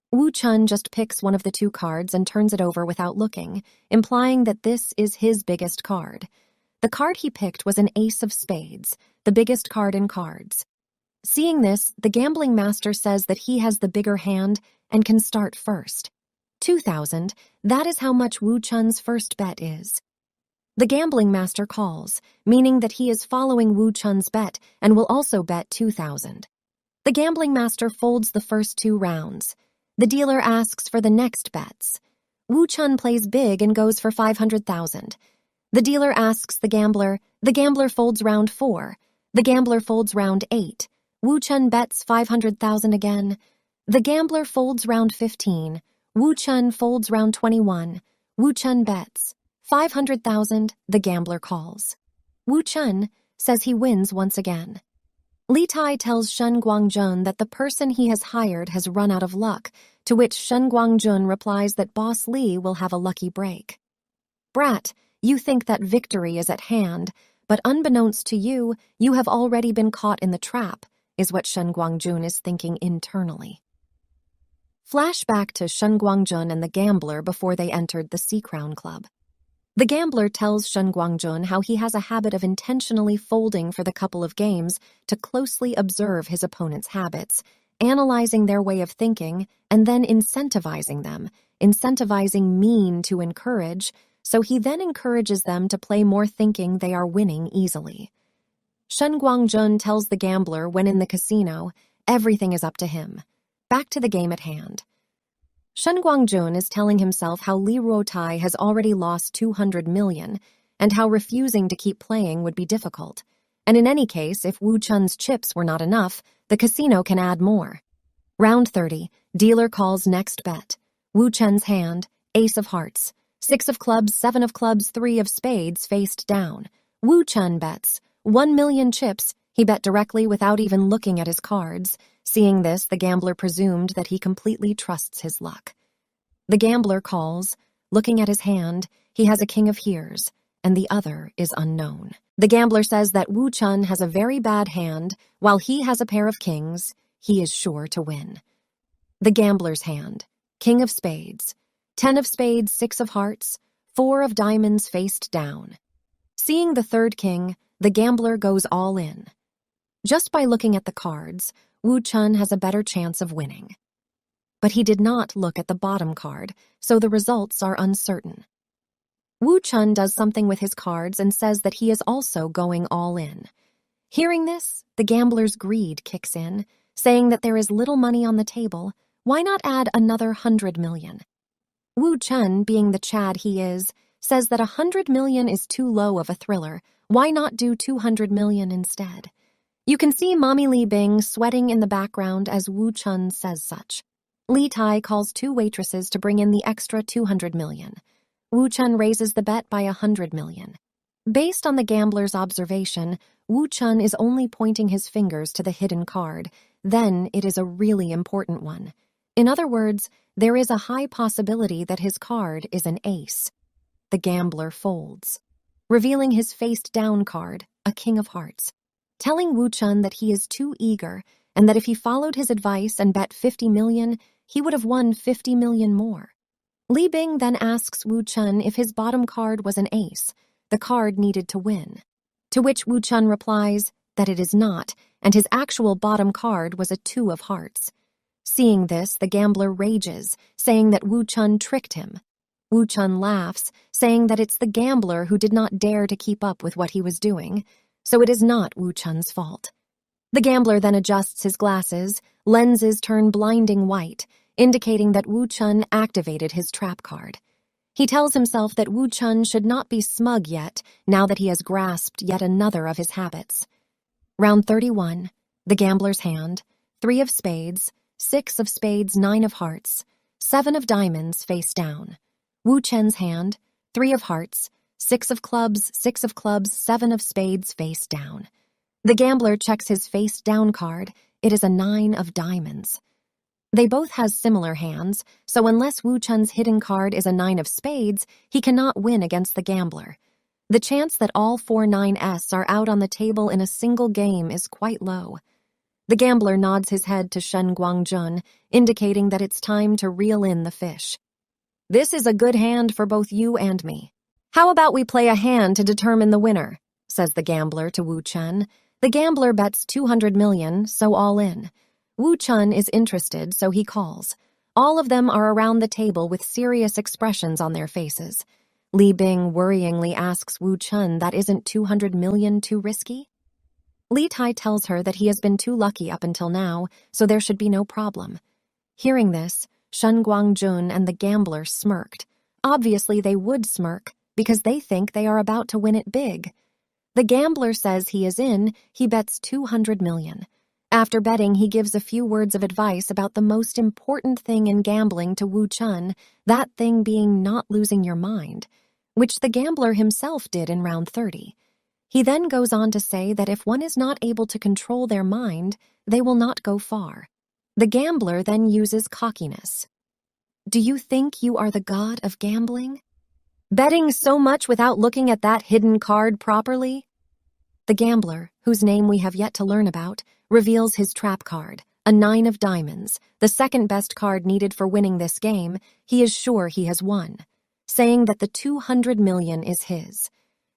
Wu Chun just picks one of the 2 cards and turns it over without looking, implying that this is his biggest card. The card he picked was an ace of spades, the biggest card in cards. Seeing this, the gambling master says that he has the bigger hand and can start first. 2,000, that is how much Wu Chun's first bet is. The gambling master calls, meaning that he is following Wu Chun's bet and will also bet 2,000. The gambling master folds the first 2 rounds. The dealer asks for the next bets. Wu Chun plays big and goes for 500,000. The dealer asks the gambler folds round 4. The gambler folds round 8. Wu Chun bets 500,000 again. The gambler folds round 15. Wu Chun folds round 21. Wu Chun bets 500,000, the gambler calls. Wu Chun says he wins once again. Li Tai tells Shen Guangjun that the person he has hired has run out of luck, to which Shen Guangjun replies that Boss Li will have a lucky break. Brat, you think that victory is at hand, but unbeknownst to you, you have already been caught in the trap, is what Shen Guangjun is thinking internally. Flashback to Shen Guangjun and the gambler before they entered the Sea Crown Club. The gambler tells Shen Guangjun how he has a habit of intentionally folding for the couple of games to closely observe his opponent's habits, analyzing their way of thinking, and then incentivizing them, incentivizing mean to encourage, so he then encourages them to play more thinking they are winning easily. Shen Guangjun tells the gambler when in the casino, everything is up to him. Back to the game at hand. Shen Guangjun is telling himself how Li Ruotai has already lost 200 million and how refusing to keep playing would be difficult. And in any case, if Wu Chun's chips were not enough, the casino can add more. Round 30, dealer calls next bet. Wu Chun's hand, ace of hearts, 6 of clubs, 7 of clubs, 3 of spades faced down. Wu Chun bets 1 million chips. He bet directly without even looking at his cards. Seeing this, the gambler presumed that he completely trusts his luck. The gambler calls. Looking at his hand, he has a king of hears, and the other is unknown. The gambler says that Wu Chun has a very bad hand, while he has a pair of kings. He is sure to win. The gambler's hand, king of spades, 10 of spades, 6 of hearts, 4 of diamonds faced down. Seeing the third king, the gambler goes all in. Just by looking at the cards, Wu Chun has a better chance of winning. But he did not look at the bottom card, so the results are uncertain. Wu Chun does something with his cards and says that he is also going all in. Hearing this, the gambler's greed kicks in, saying that there is little money on the table. Why not add another 100 million? Wu Chun, being the Chad he is, says that 100 million is too low of a thriller. Why not do 200 million instead? You can see Mommy Li Bing sweating in the background as Wu Chun says such. Li Tai calls 2 waitresses to bring in the extra 200 million. Wu Chun raises the bet by 100 million. Based on the gambler's observation, Wu Chun is only pointing his fingers to the hidden card. Then it is a really important one. In other words, there is a high possibility that his card is an ace. The gambler folds, revealing his faced-down card, a king of hearts, telling Wu Chun that he is too eager and that if he followed his advice and bet 50 million, he would have won 50 million more. Li Bing then asks Wu Chun if his bottom card was an ace, the card needed to win, to which Wu Chun replies that it is not, and his actual bottom card was a 2 of hearts. Seeing this, the gambler rages, saying that Wu Chun tricked him. Wu Chun laughs, saying that it's the gambler who did not dare to keep up with what he was doing, so it is not Wu Chun's fault. The gambler then adjusts his glasses, lenses turn blinding white, indicating that Wu Chun activated his trap card. He tells himself that Wu Chun should not be smug yet, now that he has grasped yet another of his habits. Round 31, the gambler's hand, 3 of spades, 6 of spades, 9 of hearts, 7 of diamonds face down. Wu Chen's hand, 3 of hearts, 6 of clubs, 6 of clubs, 7 of spades face down. The gambler checks his face down card. It is a 9 of diamonds. They both has similar hands, so unless Wu Chen's hidden card is a 9 of spades, he cannot win against the gambler. The chance that all 4 9s are out on the table in a single game is quite low. The gambler nods his head to Shen Guangjun, indicating that it's time to reel in the fish. This is a good hand for both you and me. How about we play a hand to determine the winner, says the gambler to Wu Chen. The gambler bets 200 million, so all in. Wu Chen is interested, so he calls. All of them are around the table with serious expressions on their faces. Li Bing worryingly asks Wu Chen that isn't 200 million too risky? Li Tai tells her that he has been too lucky up until now, so there should be no problem. Hearing this, Shen Guangjun and the gambler smirked. Obviously they would smirk, because they think they are about to win it big. The gambler says he is in, he bets 200 million. After betting, he gives a few words of advice about the most important thing in gambling to Wu Chen, that thing being not losing your mind, which the gambler himself did in round 30. He then goes on to say that if one is not able to control their mind, they will not go far. The gambler then uses cockiness. Do you think you are the god of gambling? Betting so much without looking at that hidden card properly? The gambler, whose name we have yet to learn about, reveals his trap card, a 9 of diamonds, the second best card needed for winning this game. He is sure he has won, saying that the 200 million is his.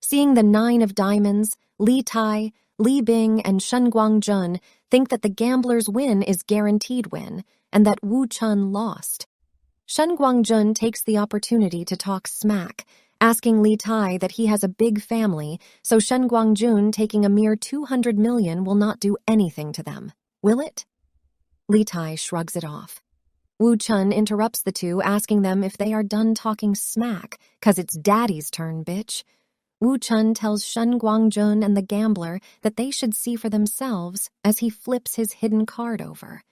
Seeing the 9 of diamonds, Li Tai, Li Bing, and Shen Guangjun think that the gambler's win is guaranteed win, and that Wu Chen lost. Shen Guangjun takes the opportunity to talk smack, asking Li Tai that he has a big family, so Shen Guangjun taking a mere 200 million will not do anything to them. Will it? Li Tai shrugs it off. Wu Chen interrupts the two, asking them if they are done talking smack, 'cause it's daddy's turn, bitch. Wu Chen tells Shen Guangjun and the gambler that they should see for themselves as he flips his hidden card over.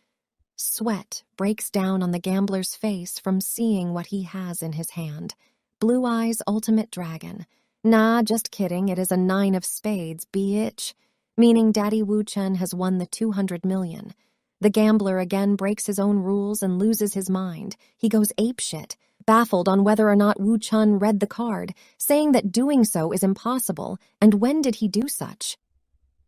Sweat breaks down on the gambler's face from seeing what he has in his hand. Blue Eyes Ultimate Dragon. Nah, just kidding, it is a 9 of spades, bitch. Meaning Daddy Wu Chen has won the 200 million. The gambler again breaks his own rules and loses his mind. He goes apeshit, baffled on whether or not Wu Chen read the card, saying that doing so is impossible, and when did he do such?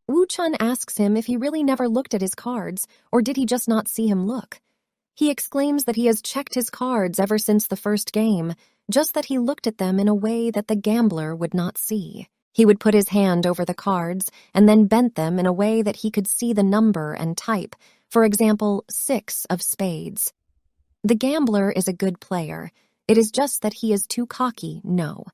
Wu Chen asks him if he really never looked at his cards, or did he just not see him look? He exclaims that he has checked his cards ever since the first game, just that he looked at them in a way that the gambler would not see. He would put his hand over the cards and then bent them in a way that he could see the number and type, for example, 6 of spades. The gambler is a good player. It is just that he is too cocky, no.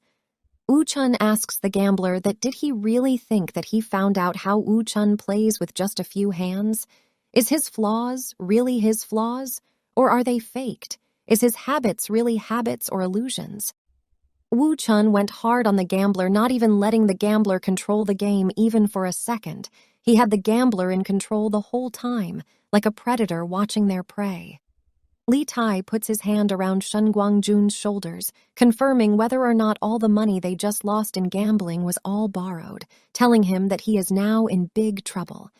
Wu Chen asks the gambler that did he really think that he found out how Wu Chen plays with just a few hands? Is his flaws really his flaws, or are they faked? Is his habits really habits or illusions? Wu Chen went hard on the gambler, not even letting the gambler control the game even for a second. He had the gambler in control the whole time, like a predator watching their prey. Li Tai puts his hand around Shen Guangjun's shoulders, confirming whether or not all the money they just lost in gambling was all borrowed, telling him that he is now in big trouble.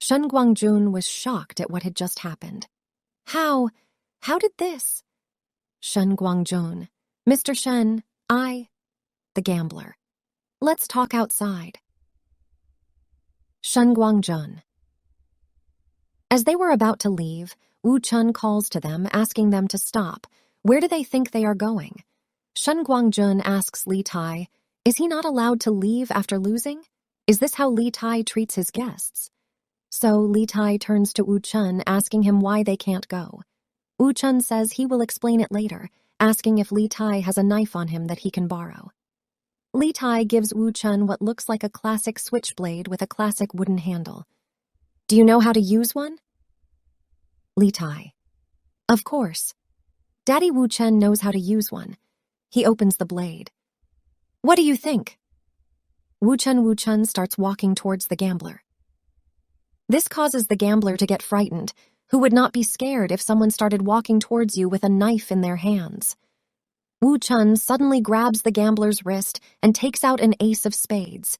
Shen Guangjun was shocked at what had just happened. How did this? Shen Guangjun. Mr. Shen, the gambler. Let's talk outside. Shen Guangjun. As they were about to leave, Wu Chen calls to them, asking them to stop. Where do they think they are going? Shen Guangjun asks Li Tai, is he not allowed to leave after losing? Is this how Li Tai treats his guests? So Li Tai turns to Wu Chen, asking him why they can't go. Wu Chen says he will explain it later, asking if Li Tai has a knife on him that he can borrow. Li Tai gives Wu Chen what looks like a classic switchblade with a classic wooden handle. Do you know how to use one? Li Tai. Of course. Daddy Wu Chen knows how to use one. He opens the blade. What do you think? Wu Chen starts walking towards the gambler. This causes the gambler to get frightened, who would not be scared if someone started walking towards you with a knife in their hands. Wu Chen suddenly grabs the gambler's wrist and takes out an ace of spades.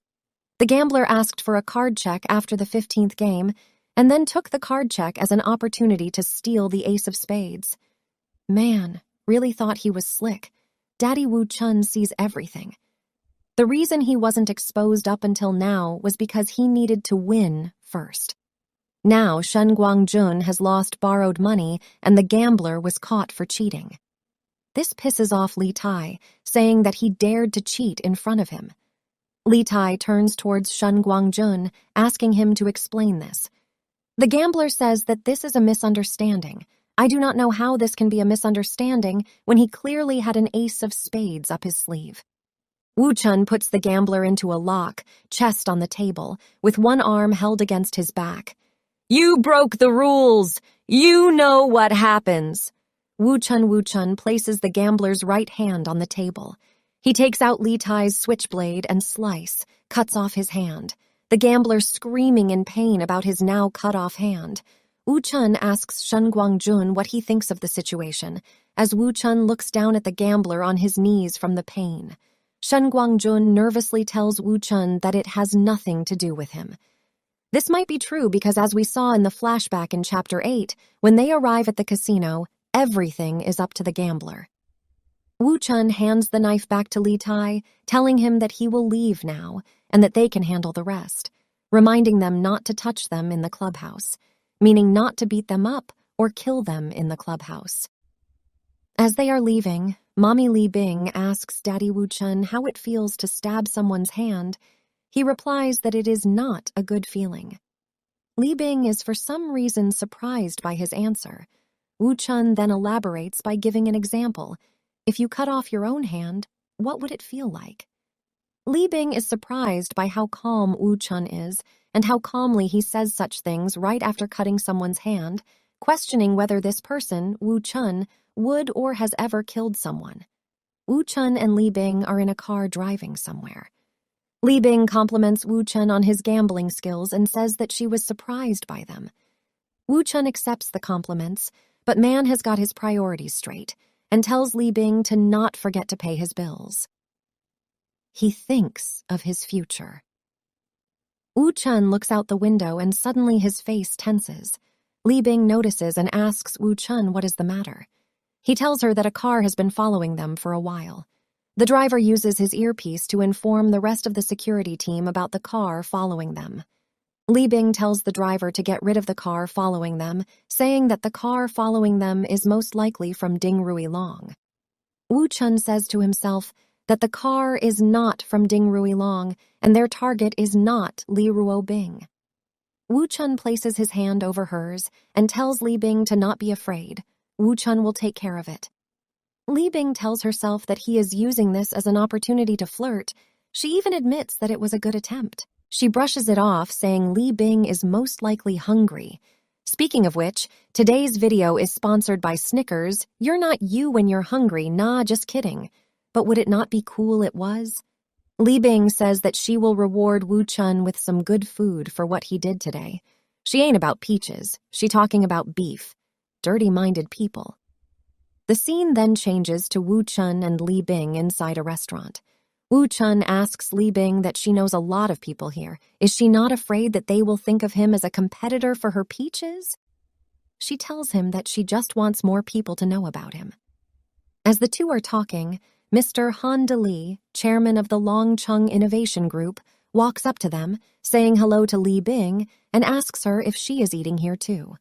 The gambler asked for a card check after the 15th game and then took the card check as an opportunity to steal the ace of spades. Man, really thought he was slick. Daddy Wu Chen sees everything. The reason he wasn't exposed up until now was because he needed to win first. Now Shen Guangjun has lost borrowed money and the gambler was caught for cheating. This pisses off Li Tai, saying that he dared to cheat in front of him. Li Tai turns towards Shen Guangjun, asking him to explain this. The gambler says that this is a misunderstanding. I do not know how this can be a misunderstanding when he clearly had an ace of spades up his sleeve. Wu Chen puts the gambler into a lock, chest on the table, with one arm held against his back. You broke the rules! You know what happens! Wu Chen places the gambler's right hand on the table. He takes out Li Tai's switchblade and cuts off his hand. The gambler screaming in pain about his now cut-off hand. Wu Chen asks Shen Guangjun what he thinks of the situation, as Wu Chen looks down at the gambler on his knees from the pain. Shen Guangjun nervously tells Wu Chen that it has nothing to do with him. This might be true because as we saw in the flashback in Chapter 8, when they arrive at the casino, everything is up to the gambler. Wu Chen hands the knife back to Li Tai, telling him that he will leave now and that they can handle the rest, reminding them not to touch them in the clubhouse, meaning not to beat them up or kill them in the clubhouse. As they are leaving, Mommy Li Bing asks Daddy Wu Chen how it feels to stab someone's hand. He replies that it is not a good feeling. Li Bing is for some reason surprised by his answer. Wu Chen then elaborates by giving an example. If you cut off your own hand, what would it feel like? Li Bing is surprised by how calm Wu Chen is and how calmly he says such things right after cutting someone's hand, questioning whether this person, Wu Chen, would or has ever killed someone. Wu Chen and Li Bing are in a car driving somewhere. Li Bing compliments Wu Chen on his gambling skills and says that she was surprised by them. Wu Chen accepts the compliments, but man has got his priorities straight and tells Li Bing to not forget to pay his bills. He thinks of his future. Wu Chen looks out the window and suddenly his face tenses. Li Bing notices and asks Wu Chen what is the matter. He tells her that a car has been following them for a while. The driver uses his earpiece to inform the rest of the security team about the car following them. Li Bing tells the driver to get rid of the car following them, saying that the car following them is most likely from Ding Ruilong. Wu Chen says to himself that the car is not from Ding Ruilong and their target is not Li Ruobing. Wu Chen places his hand over hers and tells Li Bing to not be afraid. Wu Chen will take care of it. Li Bing tells herself that he is using this as an opportunity to flirt. She even admits that it was a good attempt. She brushes it off, saying Li Bing is most likely hungry. Speaking of which, today's video is sponsored by Snickers. You're not you when you're hungry, nah, just kidding. But would it not be cool it was? Li Bing says that she will reward Wu Chen with some good food for what he did today. She ain't about peaches, she talking about beef. Dirty-minded people. The scene then changes to Wu Chen and Li Bing inside a restaurant. Wu Chen asks Li Bing that she knows a lot of people here. Is she not afraid that they will think of him as a competitor for her peaches? She tells him that she just wants more people to know about him. As the two are talking, Mr. Han De Li, chairman of the Longcheng Innovation Group, walks up to them, saying hello to Li Bing, and asks her if she is eating here too.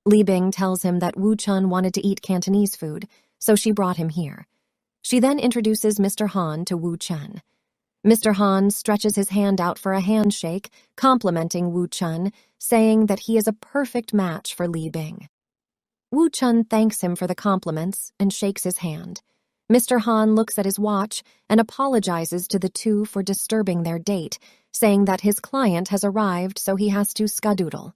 Li Bing tells him that Wu Chen wanted to eat Cantonese food, so she brought him here. She then introduces Mr. Han to Wu Chen. Mr. Han stretches his hand out for a handshake, complimenting Wu Chen, saying that he is a perfect match for Li Bing. Wu Chen thanks him for the compliments and shakes his hand. Mr. Han looks at his watch and apologizes to the two for disturbing their date, saying that his client has arrived so he has to skadoodle.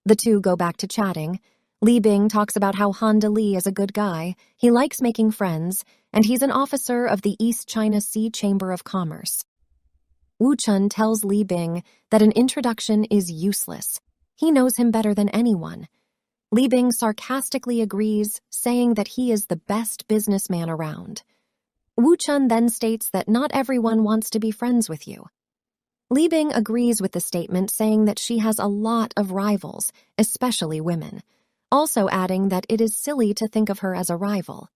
The two go back to chatting. Li Bing talks about how Han De Li is a good guy, he likes making friends, and he's an officer of the East China Sea Chamber of Commerce. Wu Chen tells Li Bing that an introduction is useless. He knows him better than anyone. Li Bing sarcastically agrees, saying that he is the best businessman around. Wu Chun then states that not everyone wants to be friends with you. Li Bing agrees with the statement, saying that she has a lot of rivals, especially women, also adding that it is silly to think of her as a rival.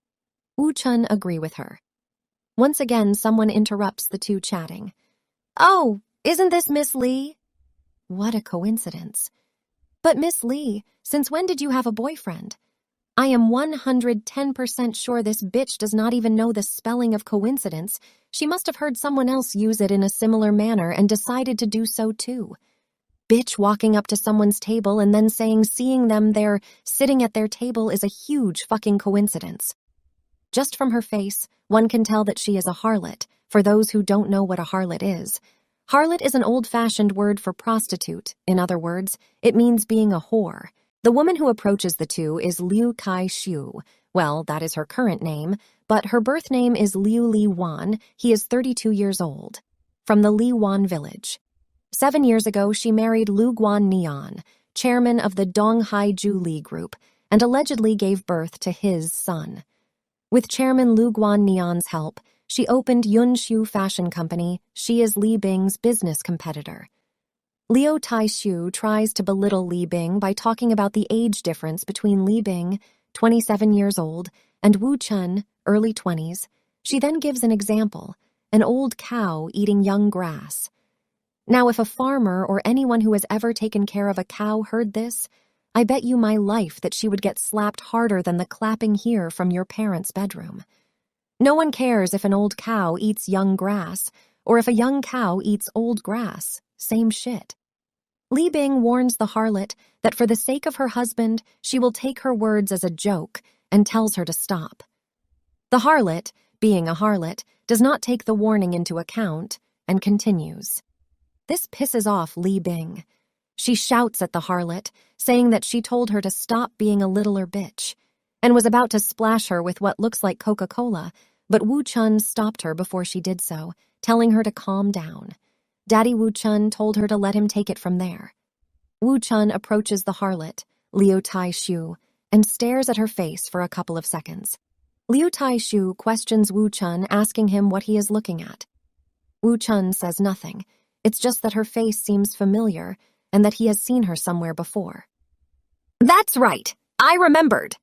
Wu Chun agree with her. Once again, someone interrupts the two chatting. "Oh, isn't this Miss Li?" What a coincidence. "But Miss Li, since when did you have a boyfriend?" "I am 110% sure this bitch does not even know the spelling of coincidence. She must have heard someone else use it in a similar manner and decided to do so too. Bitch walking up to someone's table and then saying seeing them there sitting at their table is a huge fucking coincidence." Just from her face, one can tell that she is a harlot. For those who don't know what a harlot is an old-fashioned word for prostitute. In other words, it means being a whore. The woman who approaches the two is Liu Kai-Shu. Well, that is her current name, but her birth name is Liu Li Wan. He is 32 years old. From the Li Wan village. 7 years ago, she married Lu Guan Nian, chairman of the Donghai Ju Li Group, and allegedly gave birth to his son. With Chairman Lu Guan Nian's help, she opened Yunshu Fashion Company. She is Li Bing's business competitor. Liu Tai-Shu tries to belittle Li Bing by talking about the age difference between Li Bing, 27 years old, and Wu Chun, early 20s. She then gives an example, an old cow eating young grass. Now, if a farmer or anyone who has ever taken care of a cow heard this, I bet you my life that she would get slapped harder than the clapping here from your parents' bedroom. No one cares if an old cow eats young grass, or if a young cow eats old grass. Same shit. Li Bing warns the harlot that for the sake of her husband, she will take her words as a joke and tells her to stop. The harlot, being a harlot, does not take the warning into account and continues. This pisses off Li Bing. She shouts at the harlot, saying that she told her to stop being a littler bitch, and was about to splash her with what looks like Coca-Cola, but Wu Chun stopped her before she did so, telling her to calm down. Daddy Wu Chun told her to let him take it from there. Wu Chun approaches the harlot, Liu Tai-Shu, and stares at her face for a couple of seconds. Liu Tai-Shu questions Wu Chun, asking him what he is looking at. Wu Chun says nothing. It's just that her face seems familiar and that he has seen her somewhere before. "That's right! I remembered!"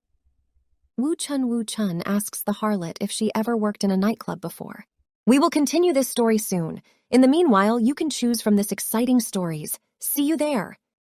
Wu Chun asks the harlot if she ever worked in a nightclub before. We will continue this story soon. In the meanwhile, you can choose from this exciting stories. See you there!